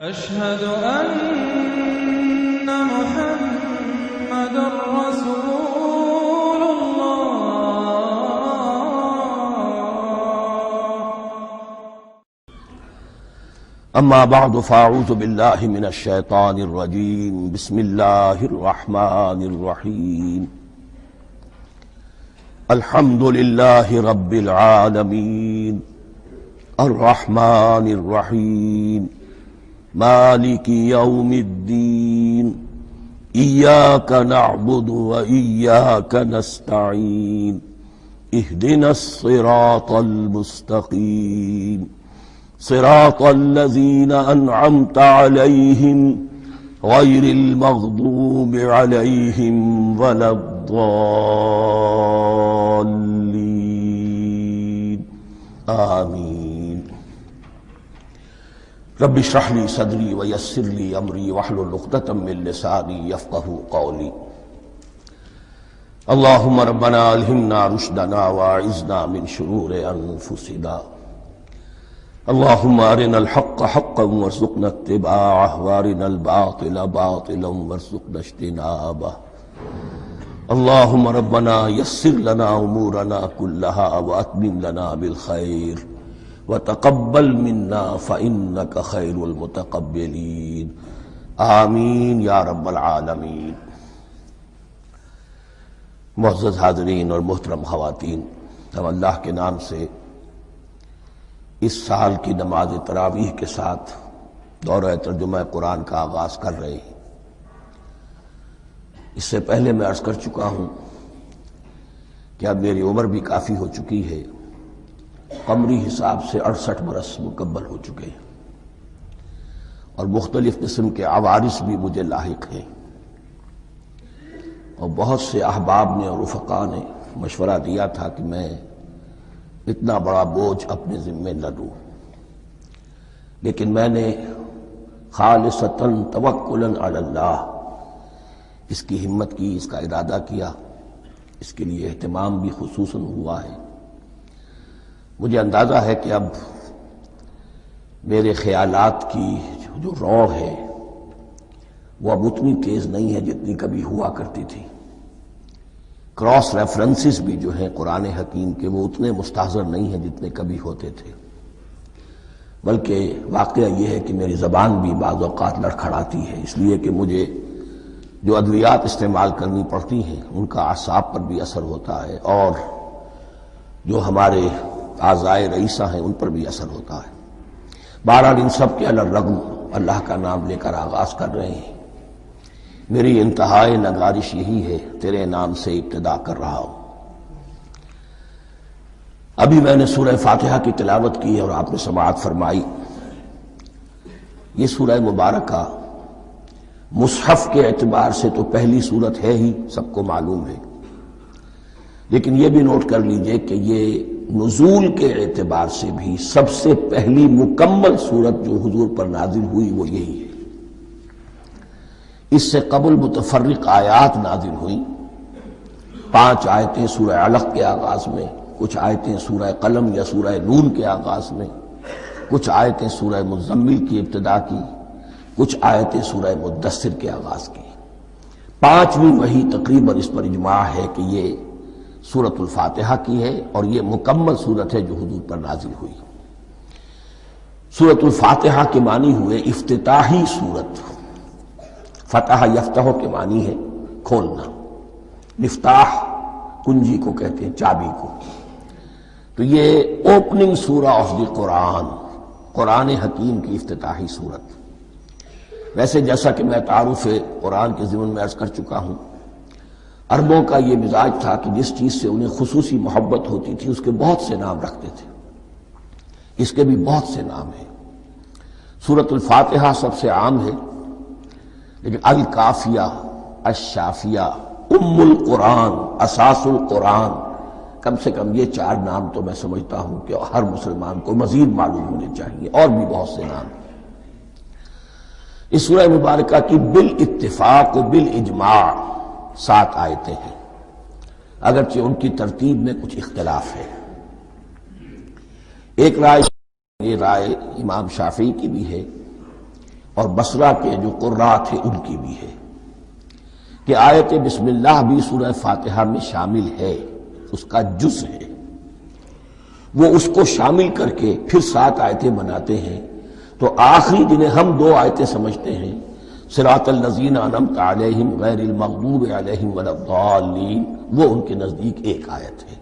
أشهد أن محمد رسول الله. أما بعد فأعوذ بالله من الشيطان الرجيم. بسم الله الرحمن الرحيم. الحمد لله رب العالمين الرحمن الرحيم مالك يوم الدين إياك نعبد وإياك نستعين اهدنا الصراط المستقيم صراط الذين أنعمت عليهم غير المغضوب عليهم ولا الضالين آمين. رب اشرح لي صدري ويسر لي أمري واحلل عقدة من لساني يفقهوا قولي. اللهم ربنا ألهمنا رشدنا وأعذنا من شرور أنفسنا. اللهم أرنا الحق حقا وارزقنا اتباعه وأرنا الباطل باطلا وارزقنا اجتنابه. اللهم ربنا يسر لنا أمورنا كلها وأتمم لنا بالخير وتقبل منا فإنك خير المتقبلين آمین یا رب العالمین. معزز حاضرین اور محترم خواتین، ہم اللہ کے نام سے اس سال کی نماز تراویح کے ساتھ دورہ ترجمہ قرآن کا آغاز کر رہے ہیں۔ اس سے پہلے میں عرض کر چکا ہوں کہ اب میری عمر بھی کافی ہو چکی ہے، قمری حساب سے 68 برس مکمل ہو چکے ہیں، اور مختلف قسم کے عوارض بھی مجھے لاحق ہیں، اور بہت سے احباب نے اور رفقاء نے مشورہ دیا تھا کہ میں اتنا بڑا بوجھ اپنے ذمے نہ لوں، لیکن میں نے خالصتاً توکلاً علی اللہ اس کی ہمت کی، اس کا ارادہ کیا، اس کے لیے اہتمام بھی خصوصاً ہوا ہے۔ مجھے اندازہ ہے کہ اب میرے خیالات کی جو رو ہے وہ اب اتنی تیز نہیں ہے جتنی کبھی ہوا کرتی تھی۔ کراس ریفرنسز بھی جو ہیں قرآن حکیم کے وہ اتنے مستحضر نہیں ہیں جتنے کبھی ہوتے تھے، بلکہ واقعہ یہ ہے کہ میری زبان بھی بعض اوقات لڑکھڑاتی ہے، اس لیے کہ مجھے جو ادویات استعمال کرنی پڑتی ہیں ان کا اعصاب پر بھی اثر ہوتا ہے، اور جو ہمارے اعضائے رئیسہ ہیں ان پر بھی اثر ہوتا ہے۔ بہرحال ان سب کے علی الرغم اللہ کا نام لے کر آغاز کر رہے ہیں۔ میری انتہائی نگارش یہی ہے، تیرے نام سے ابتدا کر رہا ہوں۔ ابھی میں نے سورہ فاتحہ کی تلاوت کی اور آپ نے سماعت فرمائی۔ یہ سورہ مبارکہ مصحف کے اعتبار سے تو پہلی سورت ہے ہی، سب کو معلوم ہے، لیکن یہ بھی نوٹ کر لیجئے کہ یہ نزول کے اعتبار سے بھی سب سے پہلی مکمل سورت جو حضور پر نازل ہوئی وہ یہی ہے۔ اس سے قبل متفرق آیات نازل ہوئیں، 5 آیتیں سورہ علق کے آغاز میں، کچھ آیتیں سورہ قلم یا سورہ نون کے آغاز میں، کچھ آیتیں سورہ مزمل کی ابتدا کی، کچھ آیتیں سورہ مدثر کے آغاز کی۔ 5ویں وحی تقریباً اس پر اجماع ہے کہ یہ سورۃ الفاتحہ کی ہے، اور یہ مکمل سورت ہے جو حضور پر نازل ہوئی۔ سورۃ الفاتحہ کے معنی ہوئے افتتاحی سورت، فتح یفتح کے معنی ہے کھولنا، مفتاح کنجی کو کہتے ہیں، چابی کو۔ تو یہ اوپننگ سورہ آف دی قرآن، قرآن حکیم کی افتتاحی سورت۔ ویسے جیسا کہ میں تعارف قرآن کے ضمن میں عرض کر چکا ہوں، عربوں کا یہ مزاج تھا کہ جس چیز سے انہیں خصوصی محبت ہوتی تھی اس کے بہت سے نام رکھتے تھے۔ اس کے بھی بہت سے نام ہیں۔ سورۃ الفاتحہ سب سے عام ہے، لیکن الکافیہ، الشافیہ، ام القرآن، اساس القرآن، کم سے کم یہ 4 نام تو میں سمجھتا ہوں کہ ہر مسلمان کو مزید معلوم ہونے چاہیے، اور بھی بہت سے نام ہیں۔ اس سورہ مبارکہ کی بالاتفاق و بالاجماع 7 آیتیں ہیں، اگرچہ ان کی ترتیب میں کچھ اختلاف ہے۔ ایک رائے، یہ رائے امام شافعی کی بھی ہے اور بصرہ کے جو قراء تھے ان کی بھی ہے کہ آیت بسم اللہ بھی سورہ فاتحہ میں شامل ہے، اس کا جز ہے، وہ اس کو شامل کر کے پھر 7 آیتیں بناتے ہیں، تو آخری جنہیں ہم 2 آیتیں سمجھتے ہیں، صراط الذین انعمت علیہم غیر المغضوب علیہم ولا الضالین، وہ ان کے نزدیک ایک آیت ہے۔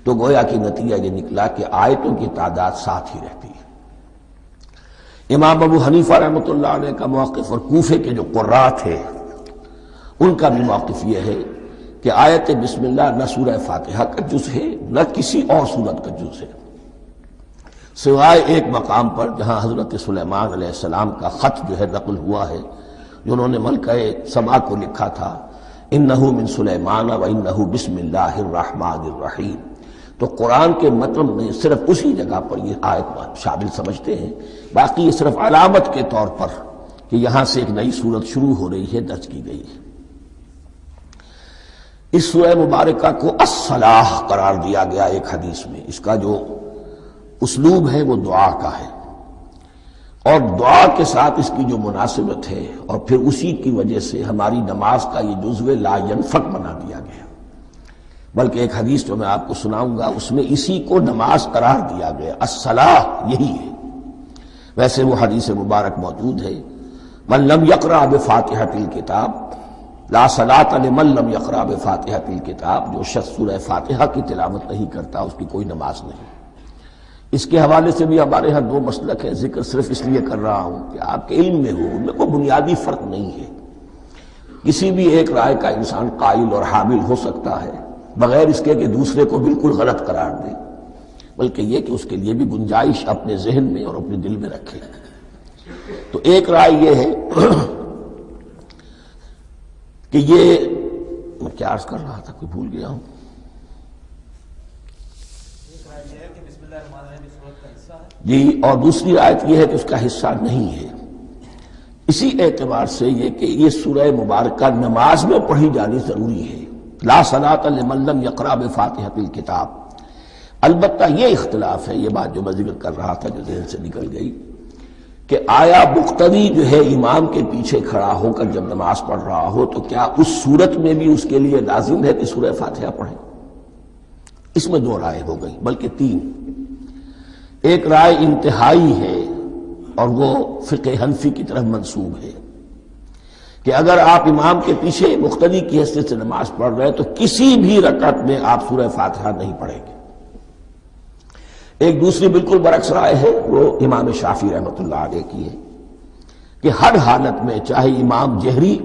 تو گویا کہ نتیجہ یہ نکلا کہ آیتوں کی تعداد 7 ہی رہتی ہے۔ امام ابو حنیفہ رحمۃ اللہ علیہ کا موقف اور کوفے کے جو قراء تھے ان کا بھی موقف یہ ہے کہ آیت بسم اللہ نہ سورہ فاتحہ کا جز ہے نہ کسی اور سورت کا جز ہے، سوائے ایک مقام پر جہاں حضرت سلیمان علیہ السلام کا خط جو ہے نقل ہوا ہے، جنہوں نے ملکہ سما کو لکھا تھا انہ من سلیمان و انہ بسم اللہ الرحمن الرحیم، تو قرآن کے متن میں صرف اسی جگہ پر یہ آیت شامل سمجھتے ہیں، باقی یہ صرف علامت کے طور پر کہ یہاں سے ایک نئی سورت شروع ہو رہی ہے درج کی گئی ہے۔ اس سورہ مبارکہ کو الصلاح قرار دیا گیا ایک حدیث میں، اس کا جو اسلوب ہے وہ دعا کا ہے، اور دعا کے ساتھ اس کی جو مناسبت ہے اور پھر اسی کی وجہ سے ہماری نماز کا یہ جزو لا ینفک بنا دیا گیا، بلکہ ایک حدیث جو میں آپ کو سناؤں گا اس میں اسی کو نماز قرار دیا گیا، الصلاح یہی ہے۔ ویسے وہ حدیث مبارک موجود ہے من لم یقرأ بفاتحۃ الکتاب لا صلاۃ لمن لم یقرأ بفاتحۃ الکتاب، جو شخص سورہ فاتحہ کی تلاوت نہیں کرتا اس کی کوئی نماز نہیں۔ اس کے حوالے سے بھی ہمارے ہاں 2 مسلک ہیں، ذکر صرف اس لیے کر رہا ہوں کہ آپ کے علم میں ہو، ان میں کوئی بنیادی فرق نہیں ہے، کسی بھی ایک رائے کا انسان قائل اور حامل ہو سکتا ہے بغیر اس کے کہ دوسرے کو بالکل غلط قرار دے، بلکہ یہ کہ اس کے لیے بھی گنجائش اپنے ذہن میں اور اپنے دل میں رکھے۔ تو ایک رائے یہ ہے کہ یہ میں کیا عرض کر رہا تھا کوئی بھول گیا ہوں، جی، اور دوسری آیت یہ ہے کہ اس کا حصہ نہیں ہے۔ اسی اعتبار سے یہ کہ یہ سورہ مبارکہ نماز میں پڑھی جانی ضروری ہے، لا صلاۃ لمن لم یقرأ بفاتحۃ الکتاب۔ البتہ یہ اختلاف ہے، یہ بات جو میں ذکر کر رہا تھا جو ذہن سے نکل گئی، کہ آیا مقتدی جو ہے امام کے پیچھے کھڑا ہو کر جب نماز پڑھ رہا ہو تو کیا اس صورت میں بھی اس کے لیے لازم ہے کہ سورہ فاتحہ پڑھے؟ اس میں 2 رائے ہو گئی، بلکہ 3۔ ایک رائے انتہائی ہے اور وہ فقہ حنفی کی طرف منسوب ہے کہ اگر آپ امام کے پیچھے مقتدی کی حیثیت سے نماز پڑھ رہے تو کسی بھی رکعت میں آپ سورہ فاتحہ نہیں پڑھیں گے۔ ایک دوسری بالکل برعکس رائے ہے، وہ امام شافعی رحمۃ اللہ علیہ کی ہے کہ ہر حالت میں چاہے امام جہری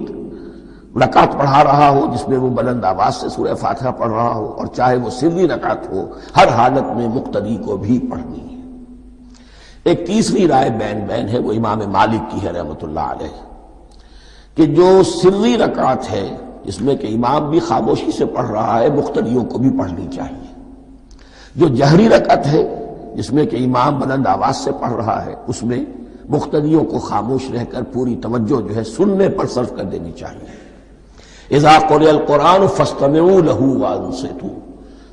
رکعت پڑھا رہا ہو جس میں وہ بلند آواز سے سورہ فاتحہ پڑھ رہا ہو اور چاہے وہ سری رکعت ہو، ہر حالت میں مقتدی کو بھی پڑھنی ہے۔ ایک تیسری رائے بین ہے، وہ امام مالک کی ہے رحمۃ اللہ علیہ، کہ جو سری رکعت ہے جس میں کہ امام بھی خاموشی سے پڑھ رہا ہے مقتدیوں کو بھی پڑھنی چاہیے، جو جہری رکعت ہے جس میں کہ امام بلند آواز سے پڑھ رہا ہے اس میں مقتدیوں کو خاموش رہ کر پوری توجہ جو ہے سننے پر صرف کر دینی چاہیے۔ اذا قرئ القرآن فاستمعوا له وانصتوا،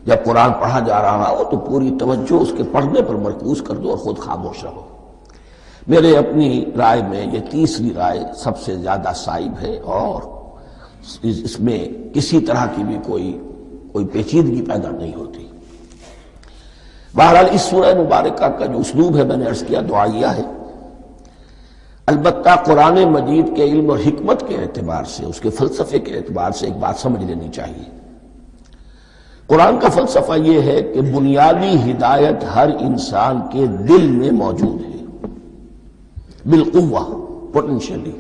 جب قرآن پڑھا جا رہا ہو تو پوری توجہ اس کے پڑھنے پر مرکوز کر دو اور خود خاموش رہو۔ میرے اپنی رائے میں یہ تیسری رائے سب سے زیادہ صائب ہے اور اس میں کسی طرح کی بھی کوئی پیچیدگی پیدا نہیں ہوتی۔ بہرحال اس سورہ مبارکہ کا جو اسلوب ہے میں نے عرض کیا دعائیہ ہے، البتہ قرآن مجید کے علم اور حکمت کے اعتبار سے، اس کے فلسفے کے اعتبار سے ایک بات سمجھ لینی چاہیے۔ قرآن کا فلسفہ یہ ہے کہ بنیادی ہدایت ہر انسان کے دل میں موجود ہے، بالقوہ، پوٹینشلی۔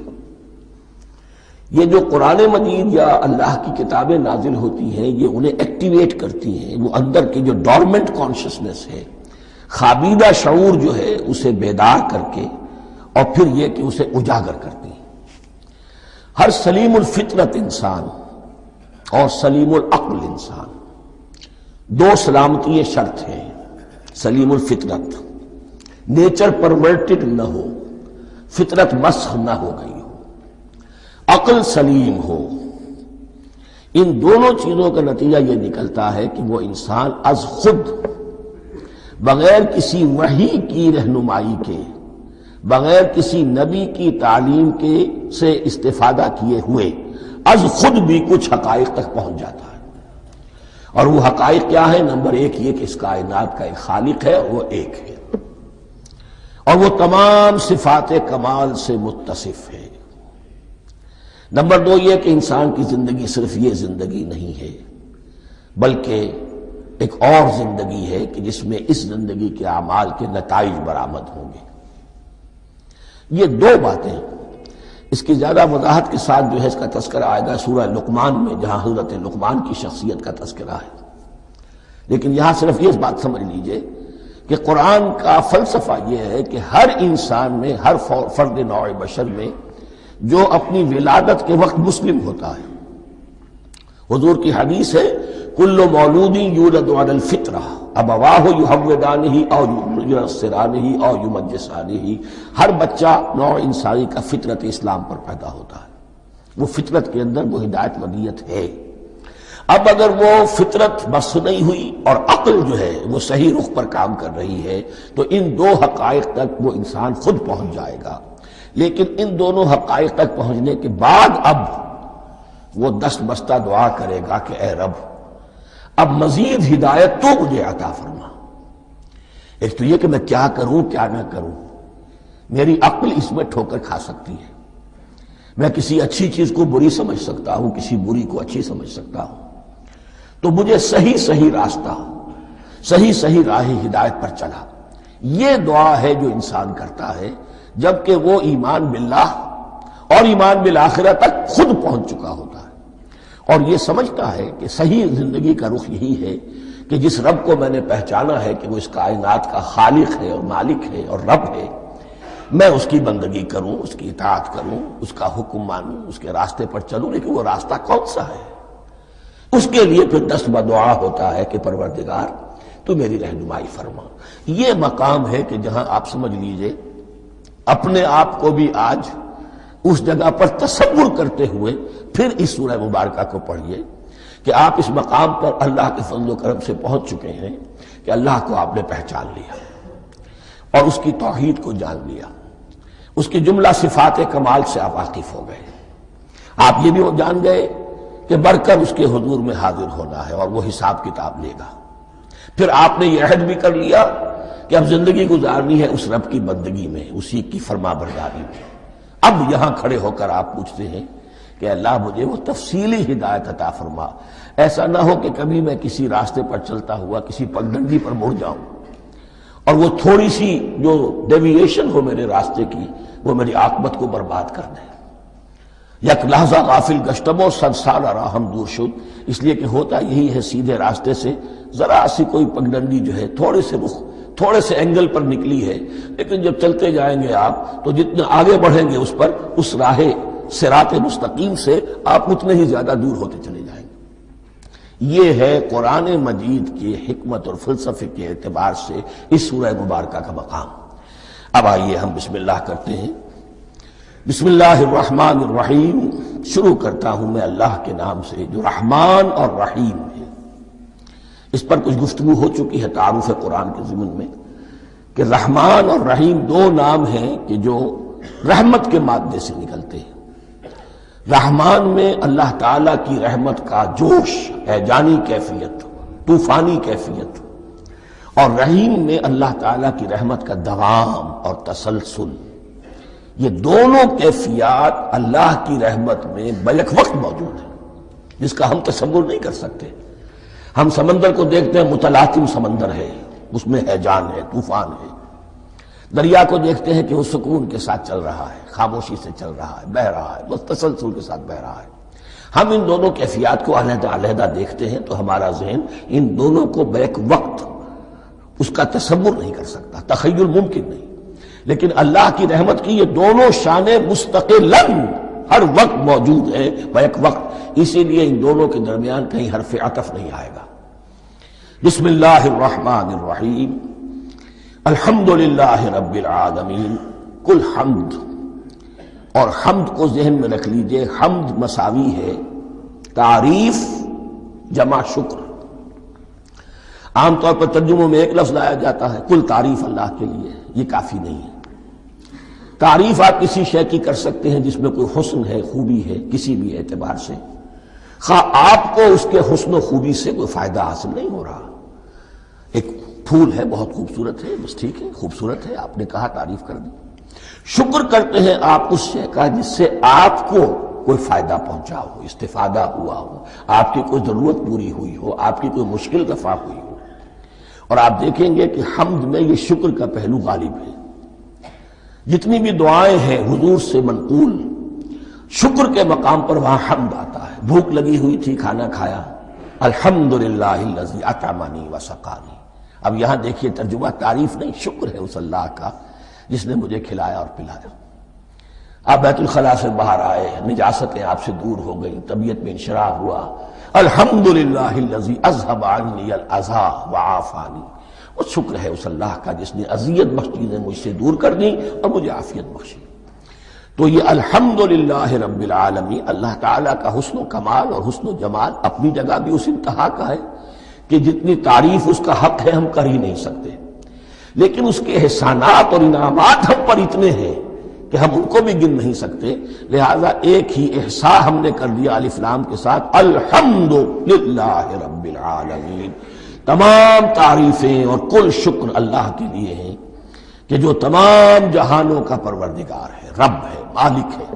یہ جو قرآن مجید یا اللہ کی کتابیں نازل ہوتی ہیں یہ انہیں ایکٹیویٹ کرتی ہیں، وہ اندر کی جو ڈورمنٹ کانشسنس ہے، خوابیدہ شعور جو ہے اسے بیدار کر کے اور پھر یہ کہ اسے اجاگر کرتی ہیں۔ ہر سلیم الفطرت انسان اور سلیم العقل انسان، 2 سلامتی شرط ہیں۔ سلیم الفطرت، نیچر پرورٹڈ نہ ہو، فطرت مسخ نہ ہو گئی ہو، عقل سلیم ہو۔ ان دونوں چیزوں کا نتیجہ یہ نکلتا ہے کہ وہ انسان از خود بغیر کسی وحی کی رہنمائی کے بغیر کسی نبی کی تعلیم کے سے استفادہ کیے ہوئے از خود بھی کچھ حقائق تک پہنچ جاتا ہے۔ اور وہ حقائق کیا ہے؟ نمبر ایک یہ کہ اس کائنات کا ایک خالق ہے اور وہ ایک ہے، اور وہ تمام صفات کمال سے متصف ہے۔ نمبر دو یہ کہ انسان کی زندگی صرف یہ زندگی نہیں ہے، بلکہ ایک اور زندگی ہے کہ جس میں اس زندگی کے اعمال کے نتائج برآمد ہوں گے۔ یہ دو باتیں، اس کی زیادہ وضاحت کے ساتھ جو ہے اس کا تذکرہ آئے گا سورہ لقمان میں، جہاں حضرت لقمان کی شخصیت کا تذکرہ ہے۔ لیکن یہاں صرف یہ بات سمجھ لیجئے کہ قرآن کا فلسفہ یہ ہے کہ ہر انسان میں، ہر فرد نوع بشر میں جو اپنی ولادت کے وقت مسلم ہوتا ہے، حضور کی حدیث ہے کل مولود یولد علی الفطرہ ابواہ یحودانہ او ینصرانہ او یمجسانہ، ہر بچہ نوع انسانی کا فطرت اسلام پر پیدا ہوتا ہے، وہ فطرت کے اندر وہ ہدایت ودیت ہے۔ اب اگر وہ فطرت بس نہیں ہوئی اور عقل جو ہے وہ صحیح رخ پر کام کر رہی ہے تو ان دو حقائق تک وہ انسان خود پہنچ جائے گا۔ لیکن ان دونوں حقائق تک پہنچنے کے بعد اب وہ دست بستہ دعا کرے گا کہ اے رب اب مزید ہدایت تو مجھے عطا فرما۔ ایک تو یہ کہ میں کیا کروں کیا نہ کروں، میری عقل اس میں ٹھوکر کھا سکتی ہے، میں کسی اچھی چیز کو بری سمجھ سکتا ہوں، کسی بری کو اچھی سمجھ سکتا ہوں، تو مجھے صحیح راستہ، صحیح راہ ہدایت پر چلا۔ یہ دعا ہے جو انسان کرتا ہے جبکہ وہ ایمان باللہ اور ایمان بالآخرہ تک خود پہنچ چکا ہوتا ہے، اور یہ سمجھتا ہے کہ صحیح زندگی کا رخ یہی ہے کہ جس رب کو میں نے پہچانا ہے کہ وہ اس کائنات کا خالق ہے اور مالک ہے اور رب ہے، میں اس کی بندگی کروں، اس کی اطاعت کروں، اس کا حکم مانوں، اس کے راستے پر چلوں۔ لیکن وہ راستہ کون سا ہے؟ اس کے لیے پھر دست بدعا ہوتا ہے کہ پروردگار تو میری رہنمائی فرما۔ یہ مقام ہے کہ جہاں آپ سمجھ لیجئے اپنے آپ کو بھی آج اس جگہ پر تصور کرتے ہوئے پھر اس سورہ مبارکہ کو پڑھیے کہ آپ اس مقام پر اللہ کے فضل و کرم سے پہنچ چکے ہیں کہ اللہ کو آپ نے پہچان لیا اور اس کی توحید کو جان لیا، اس کی جملہ صفات کمال سے آپ واقف ہو گئے۔ آپ یہ بھی جان گئے کہ بڑھ کر اس کے حضور میں حاضر ہونا ہے اور وہ حساب کتاب لے گا۔ پھر آپ نے یہ عہد بھی کر لیا کہ اب زندگی گزارنی ہے اس رب کی بندگی میں، اسی کی فرما برداری میں۔ اب یہاں کھڑے ہو کر آپ پوچھتے ہیں کہ اللہ مجھے وہ تفصیلی ہدایت عطا فرما، ایسا نہ ہو کہ کبھی میں کسی راستے پر چلتا ہوا کسی پگڈنڈی پر مڑ جاؤں اور وہ تھوڑی سی جو ڈیویشن ہو میرے راستے کی وہ میری عاقبت کو برباد کر دے۔ یک لحظہ غافل گشتم و صد سال راہم دور شد، اس لیے کہ ہوتا یہی ہے سیدھے راستے سے ذرا سی کوئی پگڈنڈی جو ہے تھوڑے سے اینگل پر نکلی ہے، لیکن جب چلتے جائیں گے آپ تو جتنے آگے بڑھیں گے اس پر، اس راہ صراط مستقیم سے آپ اتنے ہی زیادہ دور ہوتے چلے جائیں گے۔ یہ ہے قرآن مجید کی حکمت اور فلسفے کے اعتبار سے اس سورہ مبارکہ کا مقام۔ اب آئیے ہم بسم اللہ کرتے ہیں۔ بسم اللہ الرحمن الرحیم، شروع کرتا ہوں میں اللہ کے نام سے جو رحمان اور رحیم ہے۔ اس پر کچھ گفتگو ہو چکی ہے تعارف قرآن کے ضمن میں کہ رحمان اور رحیم دو نام ہیں کہ جو رحمت کے مادے سے نکلتے ہیں۔ رحمان میں اللہ تعالیٰ کی رحمت کا جوش، ہیجانی کیفیت، طوفانی کیفیت، اور رحیم میں اللہ تعالیٰ کی رحمت کا دوام اور تسلسل۔ یہ دونوں کیفیات اللہ کی رحمت میں بیک وقت موجود ہیں، جس کا ہم تصور نہیں کر سکتے۔ ہم سمندر کو دیکھتے ہیں، متلاطم سمندر ہے، اس میں ہیجان ہے، طوفان ہے۔ دریا کو دیکھتے ہیں کہ وہ سکون کے ساتھ چل رہا ہے، خاموشی سے چل رہا ہے، بہہ رہا ہے، بس تسلسل کے ساتھ بہہ رہا ہے۔ ہم ان دونوں کیفیات کو علیحدہ علیحدہ دیکھتے ہیں تو ہمارا ذہن ان دونوں کو بیک وقت اس کا تصور نہیں کر سکتا، تخیل ممکن نہیں۔ لیکن اللہ کی رحمت کی یہ دونوں شانیں مستقلاً ہر وقت موجود ہیں بیک وقت، اسی لیے ان دونوں کے درمیان کہیں حرف عطف نہیں آئے گا۔ بسم اللہ الرحمن الرحیم، الحمد للہ رب العالمین، کل حمد، اور حمد کو ذہن میں رکھ لیجئے، حمد مساوی ہے تعریف جمع شکر۔ عام طور پر ترجموں میں ایک لفظ لایا جاتا ہے، کل تعریف اللہ کے لیے، یہ کافی نہیں ہے۔ تعریف آپ کسی شے کی کر سکتے ہیں جس میں کوئی حسن ہے، خوبی ہے، کسی بھی اعتبار سے، خواہ آپ کو اس کے حسن و خوبی سے کوئی فائدہ حاصل نہیں ہو رہا۔ ایک پھول ہے، بہت خوبصورت ہے، بس ٹھیک ہے، خوبصورت ہے، آپ نے کہا، تعریف کر دی۔ شکر کرتے ہیں آپ اس شے کا جس سے آپ کو کوئی فائدہ پہنچا ہو، استفادہ ہوا ہو، آپ کی کوئی ضرورت پوری ہوئی ہو، آپ کی کوئی مشکل رفع ہوئی ہو۔ اور آپ دیکھیں گے کہ حمد میں یہ شکر کا پہلو غالب ہے۔ جتنی بھی دعائیں ہیں حضور سے منقول، شکر کے مقام پر وہاں حمد آتا ہے۔ بھوک لگی ہوئی تھی، کھانا کھایا، الحمدللہ الذی اطعمنی وسقانی۔ اب یہاں دیکھیے ترجمہ، تعریف نہیں، شکر ہے اس اللہ کا جس نے مجھے کھلایا اور پلایا۔ آپ بیت الخلاء سے باہر آئے، نجاستیں آپ سے دور ہو گئی، طبیعت میں انشراح ہوا، الحمدللہ الذی اذھب عنی الاذی وعافانی۔ وہ شکر ہے اس اللہ کا جس نے اذیت بخش چیزیں مجھ سے دور کر دیں اور مجھے عافیت بخشی۔ تو یہ الحمدللہ رب العالمین، اللہ تعالیٰ کا حسن و کمال اور حسن و جمال اپنی جگہ بھی اس انتہا کا ہے کہ جتنی تعریف اس کا حق ہے ہم کر ہی نہیں سکتے، لیکن اس کے احسانات اور انعامات ہم پر اتنے ہیں کہ ہم ان کو بھی گن نہیں سکتے۔ لہذا ایک ہی احصاء ہم نے کر دیا الف لام کے ساتھ، الحمدللہ رب العالمین۔ تمام تعریفیں اور کل شکر اللہ کے لیے ہیں کہ جو تمام جہانوں کا پروردگار ہے، رب ہے، مالک ہے۔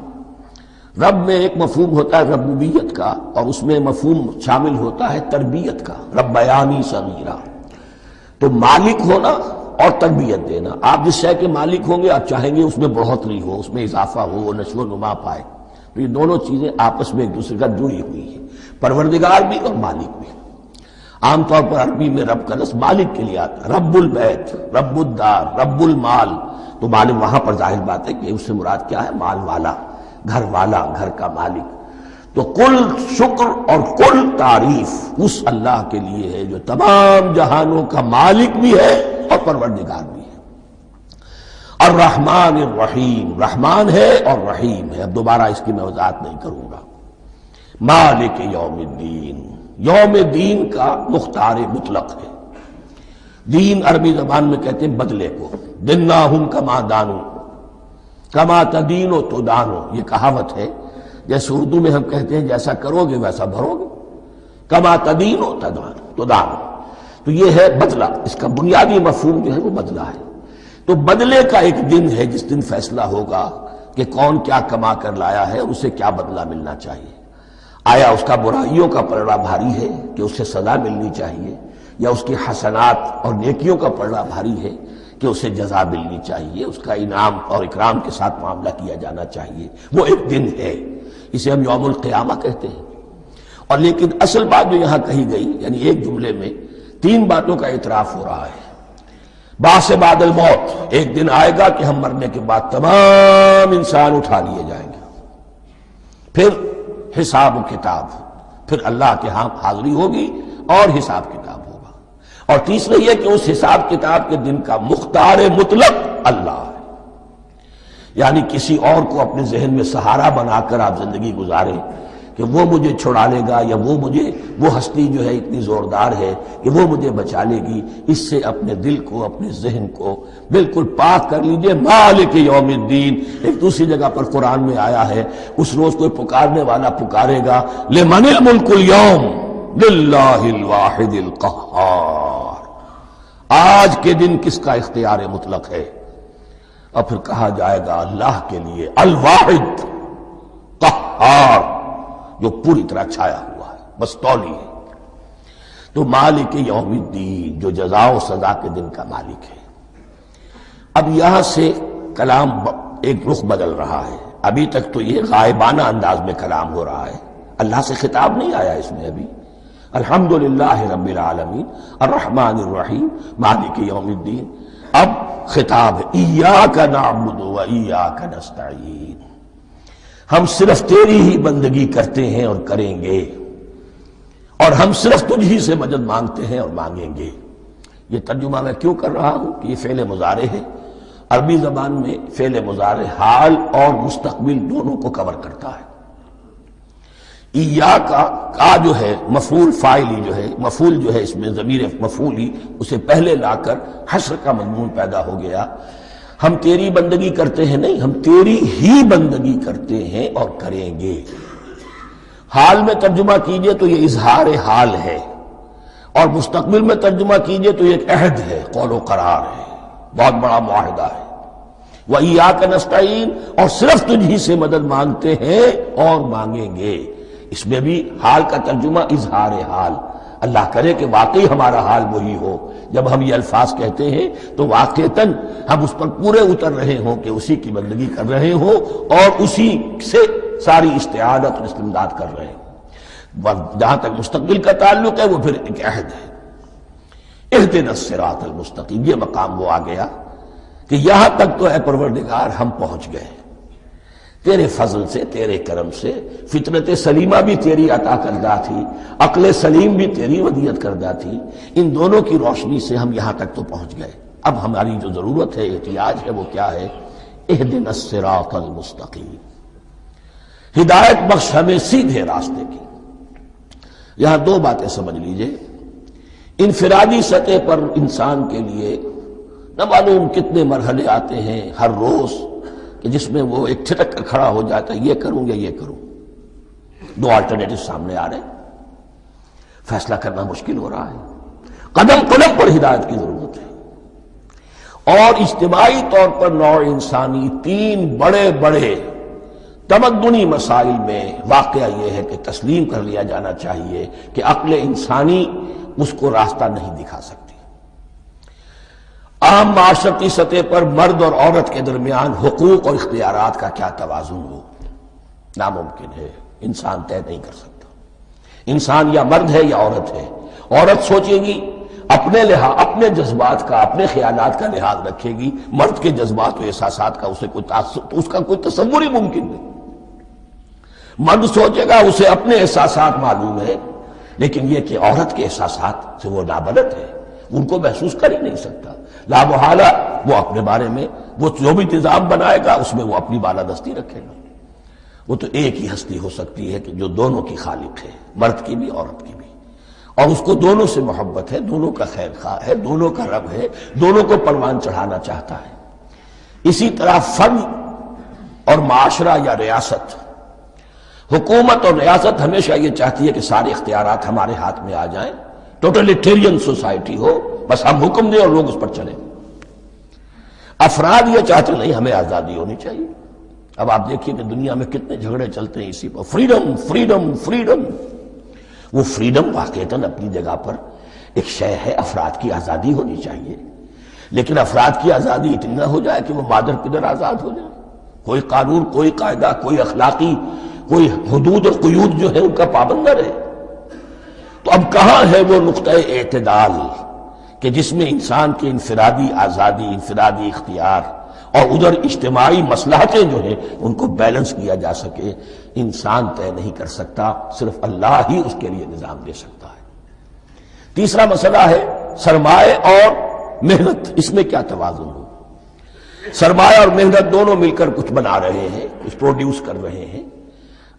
رب میں ایک مفہوم ہوتا ہے ربوبیت کا، اور اس میں مفہوم شامل ہوتا ہے تربیت کا، ربیانی صغیرہ۔ تو مالک ہونا اور تربیت دینا، آپ جس شے کے مالک ہوں گے آپ چاہیں گے اس میں بڑھوتری ہو، اس میں اضافہ ہو، وہ نشو و نما پائے۔ تو یہ دونوں چیزیں آپس میں ایک دوسرے کا جڑی ہوئی ہیں، پروردگار بھی اور مالک بھی۔ عام طور پر عربی میں رب کا لفظ مالک کے لیے آتا ہے، رب البیت، رب الدار، رب المال۔ تو مالک وہاں پر ظاہر بات ہے کہ اس سے مراد کیا ہے، مال والا، گھر والا، گھر کا مالک۔ تو کل شکر اور کل تعریف اس اللہ کے لیے ہے جو تمام جہانوں کا مالک بھی ہے اور پروردگار بھی ہے۔ الرحمن الرحیم، رحمان ہے اور رحیم ہے۔ اب دوبارہ اس کی میں وضاحت نہیں کروں گا۔ مالک یوم الدین، یوم دین کا مختار مطلق ہے۔ دین عربی زبان میں کہتے ہیں بدلے کو، دناہم کما دانو، کما تدینو تو دانو، یہ کہاوت ہے۔ جیسے اردو میں ہم کہتے ہیں جیسا کرو گے ویسا بھرو گے، کما تدینو تو دانو۔ تو یہ ہے بدلہ، اس کا بنیادی مفہوم جو ہے وہ بدلہ ہے۔ تو بدلے کا ایک دن ہے جس دن فیصلہ ہوگا کہ کون کیا کما کر لایا ہے اور اسے کیا بدلہ ملنا چاہیے۔ آیا اس کا برائیوں کا پلڑا بھاری ہے کہ اسے سزا ملنی چاہیے، یا اس کی حسنات اور نیکیوں کا پلڑا بھاری ہے کہ اسے جزا ملنی چاہیے، اس کا انعام اور اکرام کے ساتھ معاملہ کیا جانا چاہیے۔ وہ ایک دن ہے، اسے ہم یوم القیامہ کہتے ہیں۔ اور لیکن اصل بات جو یہاں کہی گئی، یعنی ایک جملے میں تین باتوں کا اعتراف ہو رہا ہے۔ بعث بعد الموت، ایک دن آئے گا کہ ہم مرنے کے بعد تمام انسان اٹھا لیے جائیں گے، پھر حساب و کتاب، پھر اللہ کے ہاں حاضری ہوگی اور حساب کتاب ہوگا۔ اور تیسرا یہ کہ اس حساب کتاب کے دن کا مختار مطلق اللہ ہے، یعنی کسی اور کو اپنے ذہن میں سہارا بنا کر آپ زندگی گزاریں کہ وہ مجھے چھڑا لے گا، یا وہ ہستی جو ہے اتنی زوردار ہے کہ وہ مجھے بچا لے گی، اس سے اپنے دل کو، اپنے ذہن کو بالکل پاک کر لیجئے۔ مالک یوم الدین، ایک دوسری جگہ پر قرآن میں آیا ہے، اس روز کوئی پکارنے والا پکارے گا، لمن الملک اليوم للہ الواحد القہار، آج کے دن کس کا اختیار مطلق ہے؟ اور پھر کہا جائے گا اللہ کے لیے، الواحد قہار، جو پوری طرح چھایا ہوا ہے، بس تولی ہے۔ تو مالک یوم الدین، جو جزا و سزا کے دن کا مالک ہے۔ اب یہاں سے کلام ایک رخ بدل رہا ہے۔ ابھی تک تو یہ غائبانہ انداز میں کلام ہو رہا ہے، اللہ سے خطاب نہیں آیا اس میں ابھی۔ الحمدللہ رب العالمین الرحمن الرحیم مالک یوم الدین۔ اب خطاب ہے، ایاک نعبد و ایاک نستعین، ہم صرف تیری ہی بندگی کرتے ہیں اور کریں گے، اور ہم صرف تجھ ہی سے مدد مانگتے ہیں اور مانگیں گے۔ یہ ترجمہ میں کیوں کر رہا ہوں کہ یہ فعل مضارع ہے۔ عربی زبان میں فعل مضارع حال اور مستقبل دونوں کو کور کرتا ہے۔ ایاک کا جو ہے مفعول فاعلی جو ہے، مفعول جو ہے اس میں ضمیر مفعولی، اسے پہلے لا کر حشر کا مضمون پیدا ہو گیا۔ ہم تیری بندگی کرتے ہیں نہیں، ہم تیری ہی بندگی کرتے ہیں اور کریں گے۔ حال میں ترجمہ کیجئے تو یہ اظہار حال ہے، اور مستقبل میں ترجمہ کیجئے تو یہ ایک عہد ہے، قول و قرار ہے، بہت بڑا معاہدہ ہے۔ وَإِيَّاكَ نَسْتَعِينُ، اور صرف تجھ ہی سے مدد مانگتے ہیں اور مانگیں گے۔ اس میں بھی حال کا ترجمہ اظہار حال، اللہ کرے کہ واقعی ہمارا حال وہی ہو، جب ہم یہ الفاظ کہتے ہیں تو واقعتاً ہم اس پر پورے اتر رہے ہوں کہ اسی کی بندگی کر رہے ہوں اور اسی سے ساری استعانت اور استمداد کر رہے ہیں۔ جہاں تک مستقبل کا تعلق ہے وہ پھر ایک عہد ہے، اہدنا الصراط المستقیم، یہ مقام وہ آ گیا کہ یہاں تک تو اے پروردگار ہم پہنچ گئے تیرے فضل سے، تیرے کرم سے۔ فطرت سلیمہ بھی تیری عطا کردہ تھی، عقل سلیم بھی تیری ودیعت کردہ تھی، ان دونوں کی روشنی سے ہم یہاں تک تو پہنچ گئے۔ اب ہماری جو ضرورت ہے، احتیاج ہے، وہ کیا ہے؟ اہدنا الصراط المستقیم، ہدایت بخش ہمیں سیدھے راستے کی۔ یہاں دو باتیں سمجھ لیجئے، انفرادی سطح پر انسان کے لیے نہ معلوم کتنے مرحلے آتے ہیں ہر روز کہ جس میں وہ ایک ٹھٹک کر کھڑا ہو جاتا ہے، یہ کروں یا یہ کروں، دو آلٹرنیٹو سامنے آ رہے ہیں، فیصلہ کرنا مشکل ہو رہا ہے، قدم قدم پر ہدایت کی ضرورت ہے۔ اور اجتماعی طور پر نوع انسانی تین بڑے بڑے تمدنی مسائل میں واقعہ یہ ہے کہ تسلیم کر لیا جانا چاہیے کہ عقل انسانی اس کو راستہ نہیں دکھا سکتی۔ عام معاشرتی سطح پر مرد اور عورت کے درمیان حقوق اور اختیارات کا کیا توازن ہو، ناممکن ہے، انسان طے نہیں کر سکتا۔ انسان یا مرد ہے یا عورت ہے، عورت سوچے گی اپنے جذبات کا، اپنے خیالات کا لحاظ رکھے گی، مرد کے جذبات و احساسات کا اس کا کوئی تصور ہی ممکن نہیں۔ مرد سوچے گا اسے اپنے احساسات معلوم ہے، لیکن یہ کہ عورت کے احساسات سے وہ نابلد ہے، ان کو محسوس کر ہی نہیں سکتا، لا محالہ وہ اپنے بارے میں وہ جو بھی نظام بنائے گا اس میں وہ اپنی بالادستی رکھے گا۔ وہ تو ایک ہی ہستی ہو سکتی ہے کہ جو دونوں کی خالق ہے، مرد کی بھی عورت کی بھی، اور اس کو دونوں سے محبت ہے، دونوں کا خیر خواہ ہے، دونوں کا رب ہے، دونوں کو پروان چڑھانا چاہتا ہے۔ اسی طرح فرد اور معاشرہ یا ریاست، حکومت اور ریاست ہمیشہ یہ چاہتی ہے کہ سارے اختیارات ہمارے ہاتھ میں آ جائیں، ٹوٹلیٹیرین سوسائٹی ہو، بس ہم حکم دیں اور لوگ اس پر چلیں۔ افراد یہ چاہتے نہیں، ہمیں آزادی ہونی چاہیے۔ اب آپ دیکھیے کہ دنیا میں کتنے جھگڑے چلتے ہیں اسی پر، فریڈم فریڈم فریڈم۔ وہ فریڈم واقعتاً اپنی جگہ پر ایک شے ہے، افراد کی آزادی ہونی چاہیے، لیکن افراد کی آزادی اتنی نہ ہو جائے کہ وہ مادر پدر آزاد ہو جائے، کوئی قانون، کوئی قاعدہ، کوئی اخلاقی کوئی حدود اور قیود جو ہے ان کا پابند نہ رہے۔ تو اب کہاں ہے وہ نقطہ اعتدال کہ جس میں انسان کی انفرادی آزادی، انفرادی اختیار اور ادھر اجتماعی مصلحتیں جو ہیں ان کو بیلنس کیا جا سکے؟ انسان طے نہیں کر سکتا، صرف اللہ ہی اس کے لیے نظام دے سکتا ہے۔ تیسرا مسئلہ ہے سرمایہ اور محنت، اس میں کیا توازن ہو؟ سرمایہ اور محنت دونوں مل کر کچھ بنا رہے ہیں، کچھ پروڈیوس کر رہے ہیں۔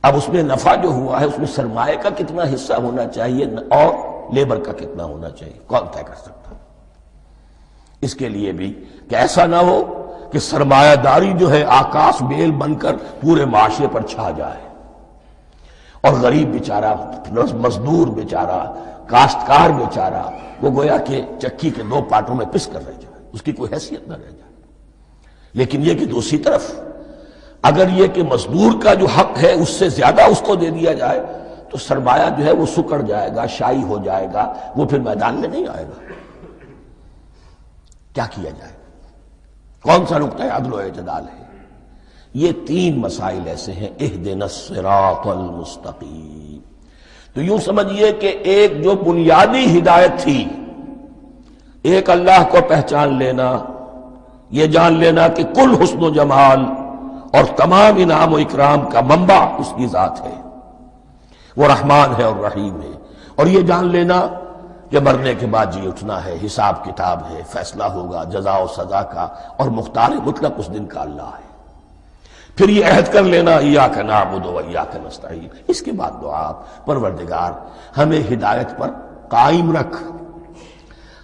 اب اس میں نفع جو ہوا ہے اس میں سرمایہ کا کتنا حصہ ہونا چاہیے اور لیبر کا کتنا ہونا چاہیے، کون طے کر سکتا ہے؟ اس کے لیے بھی کہ ایسا نہ ہو کہ سرمایہ داری جو ہے آکاش بیل بن کر پورے معاشرے پر چھا جائے اور غریب بیچارہ، مزدور بیچارہ، کاشتکار بیچارہ وہ گویا کہ چکی کے دو پارٹوں میں پس کر رہ جائے، اس کی کوئی حیثیت نہ رہ جائے۔ لیکن یہ کہ دوسری طرف اگر یہ کہ مزدور کا جو حق ہے اس سے زیادہ اس کو دے دیا جائے تو سرمایہ جو ہے وہ سکڑ جائے گا، شائی ہو جائے گا، وہ پھر میدان میں نہیں آئے گا۔ کیا کیا جائے؟ کون سا نقطہ عدل و اعتدال ہے؟ یہ تین مسائل ایسے ہیں، اہدنا الصراط المستقیم۔ تو یوں سمجھیے کہ ایک جو بنیادی ہدایت تھی، ایک اللہ کو پہچان لینا، یہ جان لینا کہ کل حسن و جمال اور تمام انعام و اکرام کا منبع اس کی ذات ہے، وہ رحمان ہے اور رحیم ہے، اور یہ جان لینا کہ مرنے کے بعد جی اٹھنا ہے، حساب کتاب ہے، فیصلہ ہوگا جزا و سزا کا، اور مختار مطلق اس دن کا اللہ ہے۔ پھر یہ عہد کر لینا ایاک نعبد و ایاک نستعین۔ اس کے بعد دعا، پروردگار ہمیں ہدایت پر قائم رکھ،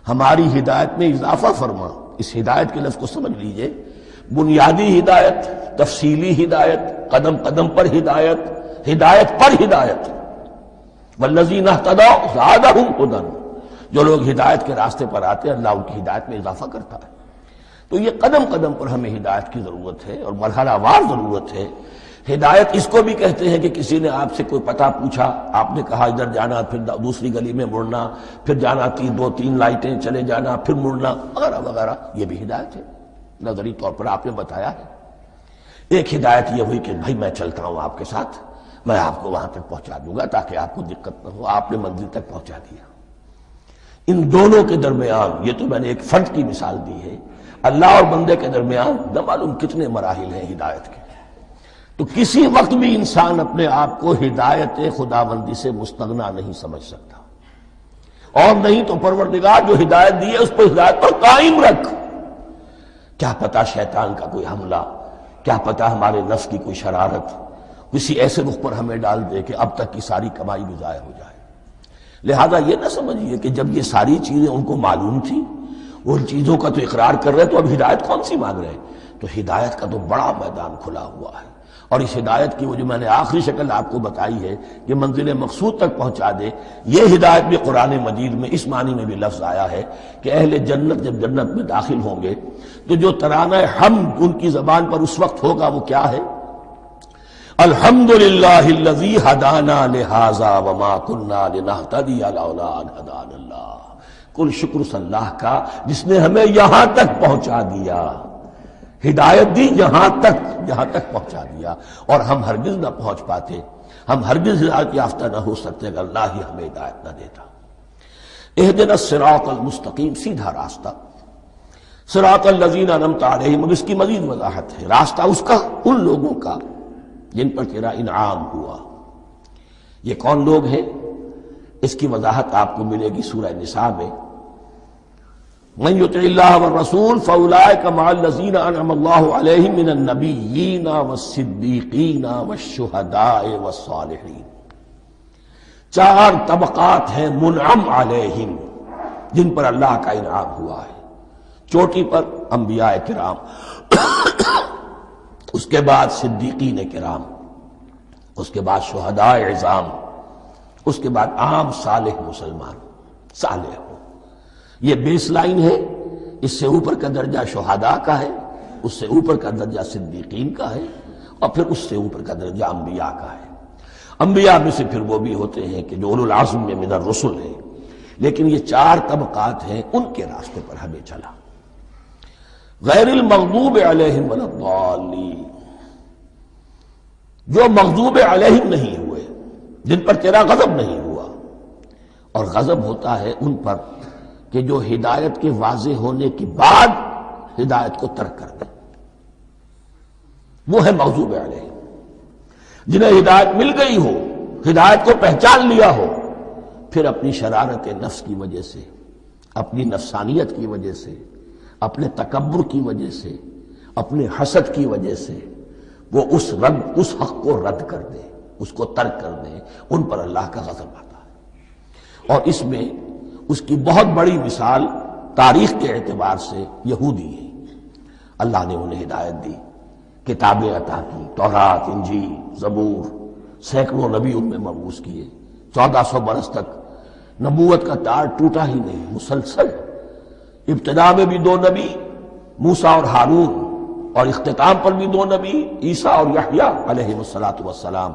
ہماری ہدایت میں اضافہ فرما۔ اس ہدایت کے لفظ کو سمجھ لیجئے، بنیادی ہدایت، تفصیلی ہدایت، قدم قدم پر ہدایت، ہدایت پر ہدایت. والذین اہتدوا زادہم ھدی، جو لوگ ہدایت کے راستے پر آتے ہیں اللہ ان کی ہدایت میں اضافہ کرتا ہے. تو یہ قدم قدم پر ہمیں ہدایت کی ضرورت ہے اور مرحلہ وار ضرورت ہے. ہدایت اس کو بھی کہتے ہیں کہ کسی نے آپ سے کوئی پتہ پوچھا، آپ نے کہا ادھر جانا، پھر دوسری گلی میں مڑنا، پھر جانا 2-3 لائٹیں چلے جانا، پھر مڑنا وغیرہ وغیرہ، یہ بھی ہدایت ہے. نظری طور پر آپ نے بتایا ہے. ایک ہدایت یہ ہوئی کہ بھائی میں چلتا ہوں آپ کے ساتھ، میں آپ کو وہاں تک پہنچا دوں گا تاکہ آپ کو دقت نہ ہو، آپ نے منزل تک پہنچا دیا. ان دونوں کے درمیان، یہ تو میں نے ایک فرد کی مثال دی ہے، اللہ اور بندے کے درمیان نہ معلوم کتنے مراحل ہیں ہدایت کے. تو کسی وقت بھی انسان اپنے آپ کو ہدایت خداوندی سے مستغنا نہیں سمجھ سکتا، اور نہیں تو پروردگار جو ہدایت دی ہے اس پر ہدایت پر قائم رکھ. کیا پتہ شیطان کا کوئی حملہ، کیا پتہ ہمارے نفس کی کوئی شرارت کسی ایسے رخ پر ہمیں ڈال دے کہ اب تک کی ساری کمائی بھی ضائع ہو جائے. لہذا یہ نہ سمجھیے کہ جب یہ ساری چیزیں ان کو معلوم تھی، ان چیزوں کا تو اقرار کر رہے تو اب ہدایت کون سی مانگ رہے ہیں. تو ہدایت کا تو بڑا میدان کھلا ہوا ہے، اور اس ہدایت کی وہ جو میں نے آخری شکل آپ کو بتائی ہے کہ منزل مقصود تک پہنچا دے، یہ ہدایت بھی قرآن مجید میں اس معنی میں بھی لفظ آیا ہے کہ اہل جنت جب جنت میں داخل ہوں گے تو جو ترانہ حمد ان کی زبان پر اس وقت ہوگا وہ کیا ہے؟ الحمدللہ الذی ہدانا لہذا وما کننا لنہتدی لولا ان ہدانا اللہ. کل شکر اللہ کا جس نے ہمیں یہاں تک پہنچا دیا، ہدایت دی یہاں تک پہنچا دیا، اور ہم ہرگز نہ پہنچ پاتے، ہم ہرگز ہدایت یافتہ نہ ہو سکتے اگر اللہ ہی ہمیں ہدایت نہ دیتا. اہدنا الصراط المستقیم، سیدھا راستہ. صراط الذین انعمت علیہم، اب اس کی مزید وضاحت ہے. راستہ اس کا ان لوگوں کا جن پر تیرا انعام ہوا. یہ کون لوگ ہیں؟ اس کی وضاحت آپ کو ملے گی سورہ نساء میں. من یطع اللہ والرسول فاولئک مع الذین انعم اللہ علیہم من النبیین والصدیقین والشہداء والصالحین. 4 طبقات ہیں منعم علیہم جن پر اللہ کا انعام ہوا ہے. چوٹی پر انبیاء کرام، اس کے بعد صدیقین کرام، اس کے بعد شہداء عظام، اس کے بعد عام صالح مسلمان صالح ہو. یہ بیس لائن ہے. اس سے اوپر کا درجہ شہداء کا ہے، اس سے اوپر کا درجہ صدیقین کا ہے، اور پھر اس سے اوپر کا درجہ انبیاء کا ہے. انبیاء میں سے پھر وہ بھی ہوتے ہیں کہ جو اولو العزم میں من الرسل ہیں. لیکن یہ 4 طبقات ہیں، ان کے راستے پر ہمیں چلا. غیر المغضوب علیہم ولا الضالین، جو مغضوب علیہم نہیں ہوئے، جن پر تیرا غضب نہیں ہوا. اور غضب ہوتا ہے ان پر کہ جو ہدایت کے واضح ہونے کے بعد ہدایت کو ترک کر دیں، وہ ہے مغضوب علیہم. جنہیں ہدایت مل گئی ہو، ہدایت کو پہچان لیا ہو، پھر اپنی شرارت نفس کی وجہ سے، اپنی نفسانیت کی وجہ سے، اپنے تکبر کی وجہ سے، اپنے حسد کی وجہ سے وہ اس حق کو رد کر دیں، اس کو ترک کر دیں. ان پر اللہ کا غضب آتا ہے. اور اس میں اس کی بہت بڑی مثال تاریخ کے اعتبار سے یہودی ہے. اللہ نے انہیں ہدایت دی، کتابیں عطا کی، تورات، انجیل، زبور، سینکڑوں نبی ان میں مبعوث کیے. 1400 برس تک نبوت کا تار ٹوٹا ہی نہیں، مسلسل. ابتدا میں بھی 2 نبی، موسیٰ اور ہارون، اور اختتام پر بھی 2 نبی، عیسیٰ اور یحییٰ علیہ السلام.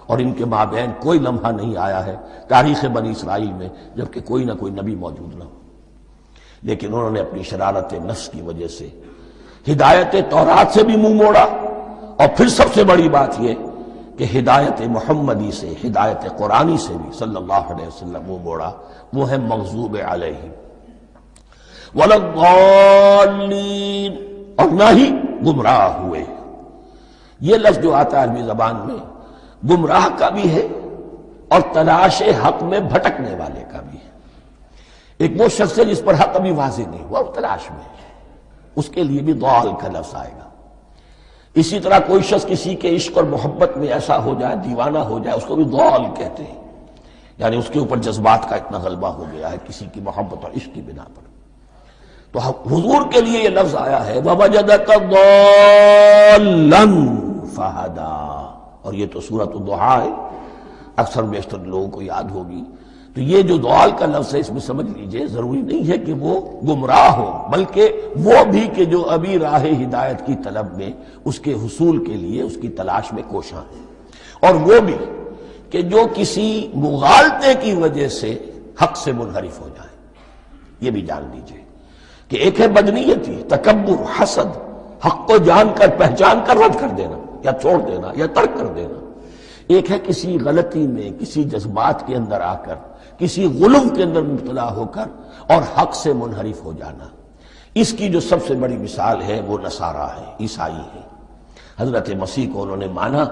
اور ان کے مابین کوئی لمحہ نہیں آیا ہے تاریخ بنی اسرائیل میں جبکہ کوئی نہ کوئی نبی موجود نہ ہو. لیکن انہوں نے اپنی شرارت نفس کی وجہ سے ہدایت تورات سے بھی منہ موڑا، اور پھر سب سے بڑی بات یہ کہ ہدایت محمدی سے، ہدایت قرآنی سے بھی صلی اللہ علیہ وسلم منہ موڑا. وہ ہے مغضوب علیہم ولا الضالین، اور نہ ہی گمراہ ہوئے. یہ لفظ جو آتا ہے عربی زبان میں گمراہ کا بھی ہے اور تلاش حق میں بھٹکنے والے کا بھی ہے. ایک وہ شخص ہے جس پر حق ابھی واضح نہیں ہوا، وہ تلاش میں ہے، اس کے لیے بھی ضال کا لفظ آئے گا. اسی طرح کوئی شخص کسی کے عشق اور محبت میں ایسا ہو جائے، دیوانہ ہو جائے، اس کو بھی ضال کہتے ہیں. یعنی اس کے اوپر جذبات کا اتنا غلبہ ہو گیا ہے کسی کی محبت اور عشق کی بنا پر. تو حضور کے لیے یہ لفظ آیا ہے وَوَجَدَكَ ضَالًّا فَهَدَىٰ، اور یہ تو سورۃ الضحیٰ ہے، اکثر بیشتر لوگوں کو یاد ہوگی۔ تو یہ جو ضال کا لفظ ہے اس میں سمجھ لیجئے ضروری نہیں ہے کہ وہ گمراہ ہو، بلکہ وہ بھی کہ جو ابھی راہ ہدایت کی طلب میں اس کے حصول کے لیے اس کی تلاش میں کوشاں ہیں، اور وہ بھی کہ جو کسی مغالطے کی وجہ سے حق سے منحرف ہو جائے۔ یہ بھی جان لیجئے کہ ایک ہے بدنیتی، تکبر، حسد، حق کو جان کر پہچان کر رد کر دینا یا چھوڑ دینا یا ترک کر دینا، ایک ہے کسی غلطی میں، کسی جذبات کے اندر آ کر، کسی غلو کے اندر مبتلا ہو کر اور حق سے منحرف ہو جانا۔ اس کی جو سب سے بڑی مثال ہے وہ نصارہ ہے، عیسائی ہے۔ حضرت مسیح کو انہوں نے مانا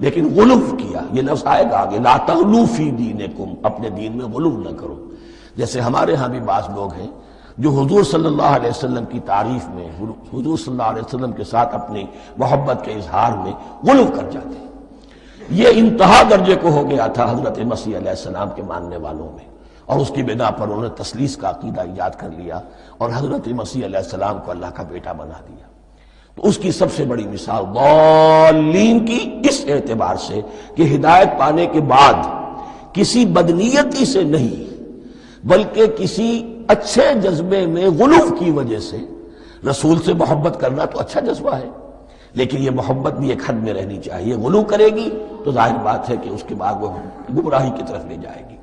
لیکن غلو کیا، یہ لفظ آئے گا آگے، لا تغلو فی دینکم، اپنے دین میں غلو نہ کرو۔ جیسے ہمارے ہاں بھی بعض لوگ ہیں جو حضور صلی اللہ علیہ وسلم کی تعریف میں، حضور صلی اللہ علیہ وسلم کے ساتھ اپنی محبت کے اظہار میں غلو کر جاتے ہیں۔ یہ انتہا درجے کو ہو گیا تھا حضرت مسیح علیہ السلام کے ماننے والوں میں، اور اس کی بنا پر انہوں نے تثلیث کا عقیدہ ایجاد کر لیا اور حضرت مسیح علیہ السلام کو اللہ کا بیٹا بنا دیا۔ تو اس کی سب سے بڑی مثال ضالین کی اس اعتبار سے کہ ہدایت پانے کے بعد کسی بدنیتی سے نہیں بلکہ کسی اچھے جذبے میں غلو کی وجہ سے، رسول سے محبت کرنا تو اچھا جذبہ ہے لیکن یہ محبت بھی ایک حد میں رہنی چاہیے۔ غلو کرے گی تو ظاہر بات ہے کہ اس کے بعد وہ گمراہی کی طرف لے جائے گی۔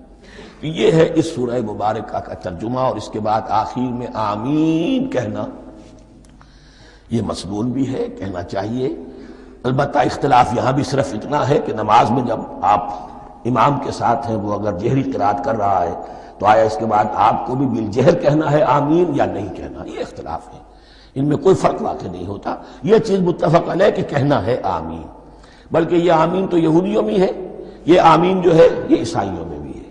یہ ہے اس سورہ مبارکہ کا ترجمہ، اور اس کے بعد آخر میں آمین کہنا یہ مسنون بھی ہے، کہنا چاہیے۔ البتہ اختلاف یہاں بھی صرف اتنا ہے کہ نماز میں جب آپ امام کے ساتھ ہیں، وہ اگر جہری قرات کر رہا ہے تو آیا اس کے بعد آپ کو بھی بالجہر کہنا ہے آمین یا نہیں کہنا، یہ اختلاف ہے، ان میں کوئی فرق واقع نہیں ہوتا۔ یہ چیز متفق علیہ کہ کہنا ہے آمین، بلکہ یہ آمین تو یہودیوں میں ہے، یہ آمین جو ہے یہ عیسائیوں میں بھی ہے۔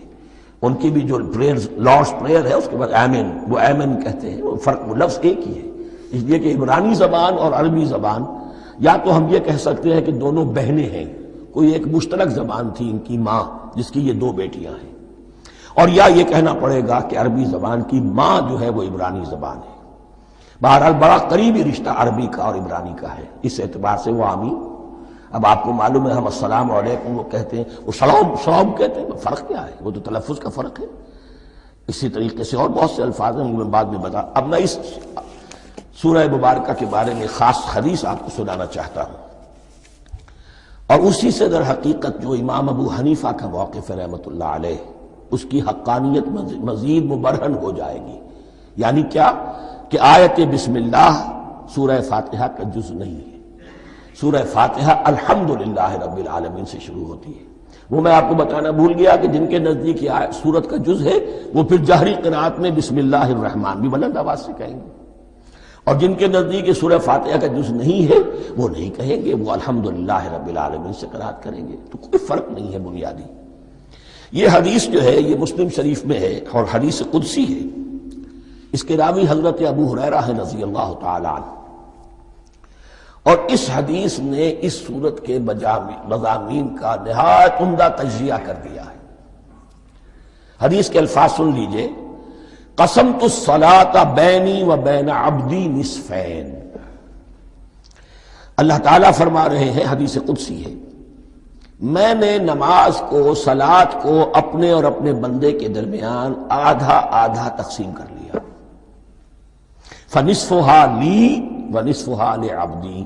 ان کی بھی جو پریئر، لارڈس پریئر ہے، اس کے بعد آمین، وہ آمین کہتے ہیں، وہ فرق، وہ لفظ ایک ہی ہے۔ اس لیے کہ عبرانی زبان اور عربی زبان، یا تو ہم یہ کہہ سکتے ہیں کہ دونوں بہنیں ہیں، کوئی ایک مشترک زبان تھی ان کی ماں جس کی یہ دو بیٹیاں ہیں، اور یا یہ کہنا پڑے گا کہ عربی زبان کی ماں جو ہے وہ عبرانی زبان ہے۔ بہرحال بڑا قریبی رشتہ عربی کا اور عبرانی کا ہے، اس اعتبار سے وہ آمین۔ اب آپ کو معلوم ہے ہم السلام علیکم وہ کہتے ہیں، وہ سلام کہتے ہیں، فرق کیا ہے؟ وہ تو تلفظ کا فرق ہے۔ اسی طریقے سے اور بہت سے الفاظ ہیں، میں بعد میں بتا۔ اب میں اس سورہ مبارکہ کے بارے میں خاص حدیث آپ کو سنانا چاہتا ہوں، اور اسی سے در حقیقت جو امام ابو حنیفہ کا موقف ہے رحمۃ اللہ علیہ، اس کی حقانیت مزید مبرہن ہو جائے گی۔ یعنی کیا کہ آیت بسم اللہ سورہ فاتحہ کا جز نہیں ہے، سورہ فاتحہ الحمدللہ رب العالمین سے شروع ہوتی ہے۔ وہ میں آپ کو بتانا بھول گیا کہ جن کے نزدیک یہ سورت کا جز ہے وہ پھر جہری قرات میں بسم اللہ الرحمن بھی بلند آواز سے کہیں گے، اور جن کے نزدیک یہ سورہ فاتحہ کا جز نہیں ہے وہ نہیں کہیں گے، وہ الحمدللہ رب العالمین سے قرات کریں گے۔ تو کوئی فرق نہیں ہے بنیادی۔ یہ حدیث جو ہے یہ مسلم شریف میں ہے اور حدیث قدسی ہے۔ اس کے راوی حضرت ابو ہریرہ ہے رضی اللہ تعالی عنہ، اور اس حدیث نے اس سورت کے مضامین کا نہایت عمدہ تجزیہ کر دیا ہے۔ حدیث کے الفاظ سن لیجئے، قسمت الصلاۃ بینی و بین عبدی نصفین۔ اللہ تعالیٰ فرما رہے ہیں، حدیث قدسی ہے، میں نے نماز کو، صلاۃ کو اپنے اور اپنے بندے کے درمیان آدھا آدھا تقسیم کر لیا۔ فنصفها لی ونصفها لعبدی،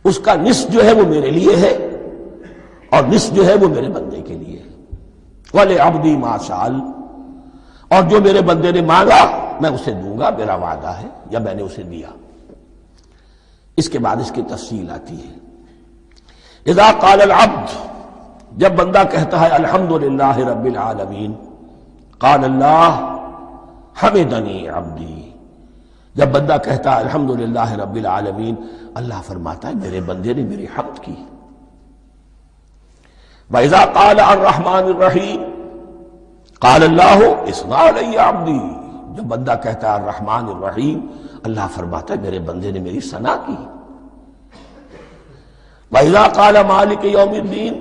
اس کا نصف جو ہے وہ میرے لیے ہے اور نصف جو ہے وہ میرے بندے کے لیے ہے۔ وَلِعَبْدِي مَا سَأَلَ، اور جو میرے بندے نے مانگا میں اسے دوں گا، میرا وعدہ ہے یا میں نے اسے دیا۔ اس کے بعد اس کی تفصیل آتی ہے، اذا قال العبد، جب بندہ کہتا ہے الحمدللہ رب العالمین، قال اللہ حمدنی عبدی، جب بندہ کہتا ہے الحمدللہ رب العالمین، اللہ فرماتا ہے میرے بندے نے میری حمد کی۔ وَإِذَا قَالَ الرَّحْمَٰنِ الرَّحِيمِ قَالَ اللَّهُ اثْنَىٰ عَلَيَّ عَبْدِي، جب بندہ کہتا ہے الرحمن الرحیم، اللہ فرماتا ہے میرے بندے نے میری ثنا کی۔ وَإِذَا قَالَ مَالِكِ يَوْمِ الدِّينِ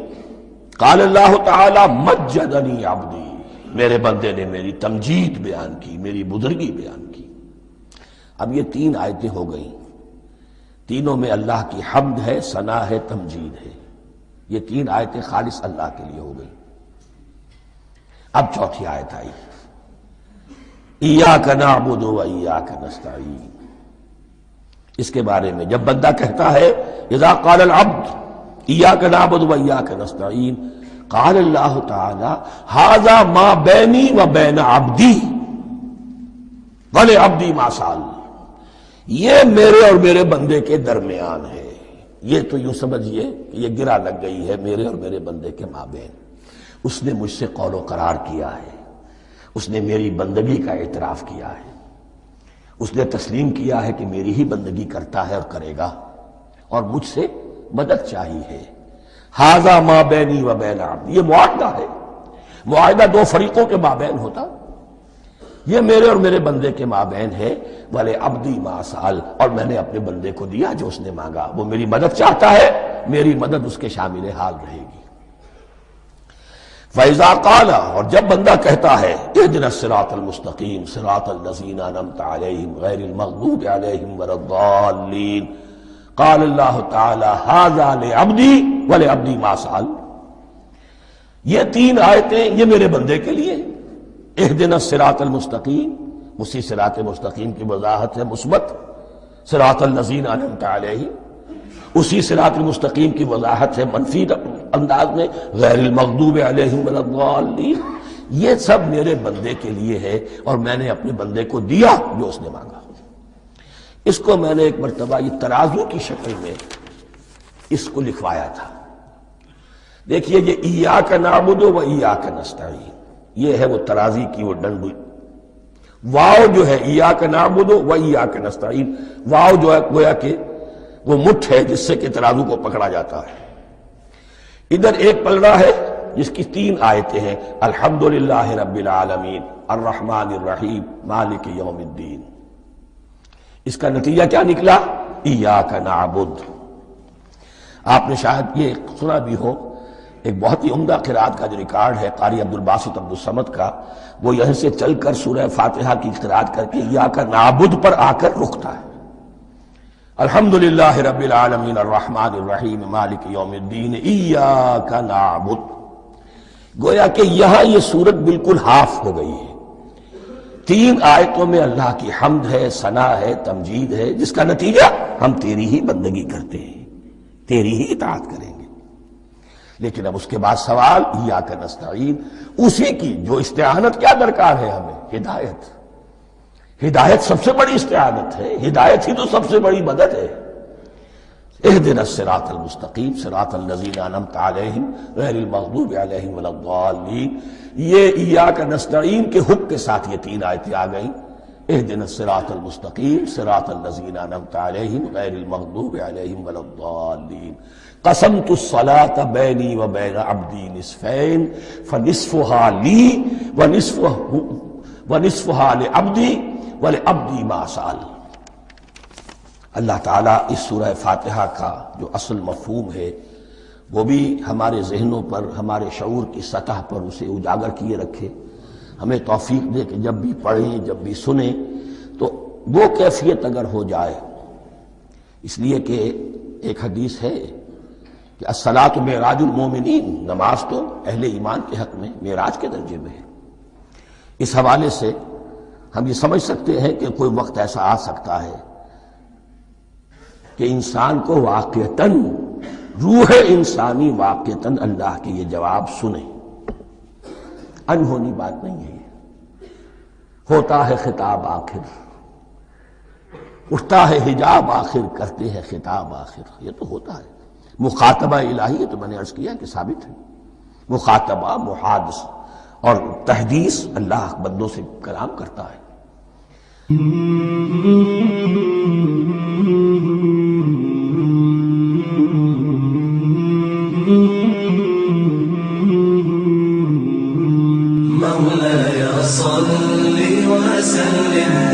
قَالَ اللَّهُ تَعَالَىٰ مَجَّدَنِي عَبْدِي، میرے بندے نے میری تمجید بیان کی، میری بزرگی بیان کی۔ اب یہ 3 آیتیں ہو گئیں، تینوں میں اللہ کی حمد ہے، ثنا ہے، تمجید ہے. یہ 3 آیتیں خالص اللہ کے لیے ہو گئیں. اب چوتھی آیت آئی، ایاک نعبد و ایاک نستعین. اس کے بارے میں جب بندہ کہتا ہے اذا قال العبد ایاک نعبد و ایاک نستعین، قال اللہ تعالی ھذا ما بینی و بین عبدی ولعبدی ما سأل. یہ میرے اور میرے بندے کے درمیان ہے. یہ تو یوں سمجھیے کہ یہ گرہ لگ گئی ہے میرے اور میرے بندے کے مابین. اس نے مجھ سے قول و قرار کیا ہے، اس نے میری بندگی کا اعتراف کیا ہے، اس نے تسلیم کیا ہے کہ میری ہی بندگی کرتا ہے اور کرے گا، اور مجھ سے مدد چاہیے ہے. ھذا ما بینی و بین عبدی، یہ معاہدہ ہے. معاہدہ 2 فریقوں کے مابین ہوتا، یہ میرے اور میرے بندے کے مابین ہے. وَلِ عَبْدِي مَا سَأَلَ، اور میں نے اپنے بندے کو دیا جو اس نے مانگا. وہ میری مدد چاہتا ہے، میری مدد اس کے شامل حال رہے گی. فَإِذَا قَالَ، اور جب بندہ کہتا ہے اهْدِنَا الصِّرَاطَ الْمُسْتَقِيمَ صِرَاطَ الَّذِينَ أَنْعَمْتَ عَلَيْهِمْ غَيْرِ الْمَغْضُوبِ عَلَيْهِمْ وَلَا الضَّالِّينَ، قَالَ اللَّهُ تَعَالَى هَذَا لِعَبْدِي وَلِعَبْدِي مَا سَأَلَ. یہ 3 آیتیں یہ میرے بندے کے لیے ہیں. اهْدِنَا الصِّرَاطَ الْمُسْتَقِيمَ، اسی صراط مستقیم کی وضاحت ہے مثبت. صراط الذین انعمت علیہم، اسی صراط المستقیم کی وضاحت ہے منفی انداز میں، غیر المغضوب علیہم ولا الضالین. یہ سب میرے بندے کے لیے ہے اور میں نے اپنے بندے کو دیا جو اس نے مانگا. اس کو میں نے ایک مرتبہ یہ ترازو کی شکل میں اس کو لکھوایا تھا. دیکھیے یہ ایاک نعبد و ایاک نستعین، یہ ہے وہ ترازی کی وہ ڈنڈی. واو جو ہے ایاک نعبد و ایاک نستعین، واو جو ہے گویا کہ وہ مٹھ ہے جس سے کہ ترازو کو پکڑا جاتا ہے. ادھر ایک پلڑا ہے جس کی 3 آیتیں ہیں، الحمدللہ رب العالمین الرحمن الرحیم مالک یوم الدین. اس کا نتیجہ کیا نکلا؟ ایاک نعبد. آپ نے شاید یہ سنا بھی ہو، ایک بہت ہی عمدہ قرات کا جو ریکارڈ ہے قاری عبدالباسط عبدالصمد کا، وہ یہیں سے چل کر سورہ فاتحہ کی قرات کر کے ایاک نعبد پر آ کر رکتا ہے. الحمدللہ رب العالمین الرحمن الرحیم مالک یوم الدین ایاک نعبد. گویا کہ یہاں یہ صورت بالکل ہاف ہو گئی ہے. 3 آیتوں میں اللہ کی حمد ہے، ثنا ہے، تمجید ہے، جس کا نتیجہ ہم تیری ہی بندگی کرتے ہیں، تیری ہی اطاعت کریں گے. لیکن اب اس کے بعد سوال ایاک نستعین، اسی کی جو استعانت کیا درکار ہے ہمیں؟ ہدایت. ہدایت سب سے بڑی استعانت ہے، ہدایت ہی تو سب سے بڑی مدد ہے. اهدنا الصراط المستقیم صراط الذین انعمت علیہم غیر المغضوب علیہم ولا الضالین. یہ ایاک نستعین کے حکم کے ساتھ یہ 3 آیتیں آ گئیں. اهدنا الصراط المستقیم صراط الذین انعمت علیہم غیر المغضوب علیہم ولا الضالین. قسمت الصلاة بینی و بین عبدی نصفین فنصفها لی ونصفها لعبدی ولعبدی ما سأل. اللہ تعالیٰ اس سورہ فاتحہ کا جو اصل مفہوم ہے وہ بھی ہمارے ذہنوں پر، ہمارے شعور کی سطح پر اسے اجاگر کیے رکھے. ہمیں توفیق دے کہ جب بھی پڑھیں، جب بھی سنیں تو وہ کیفیت اگر ہو جائے. اس لیے کہ ایک حدیث ہے کہ الصلاۃ معراج المومنین، نماز تو اہل ایمان کے حق میں معراج کے درجے میں ہے. اس حوالے سے ہم یہ سمجھ سکتے ہیں کہ کوئی وقت ایسا آ سکتا ہے کہ انسان کو واقعتاً، روح انسانی واقعتاً اللہ کے یہ جواب سنے. انہونی بات نہیں ہے. ہوتا ہے خطاب آخر، اٹھتا ہے حجاب آخر، کرتے ہیں خطاب آخر. یہ تو ہوتا ہے. مخاطبہ الہی ہے تو میں نے عرض کیا کہ ثابت ہے. مخاطبہ، محادث اور تحدیث اللہ بندوں سے کلام کرتا ہے. مولاي صل وسلم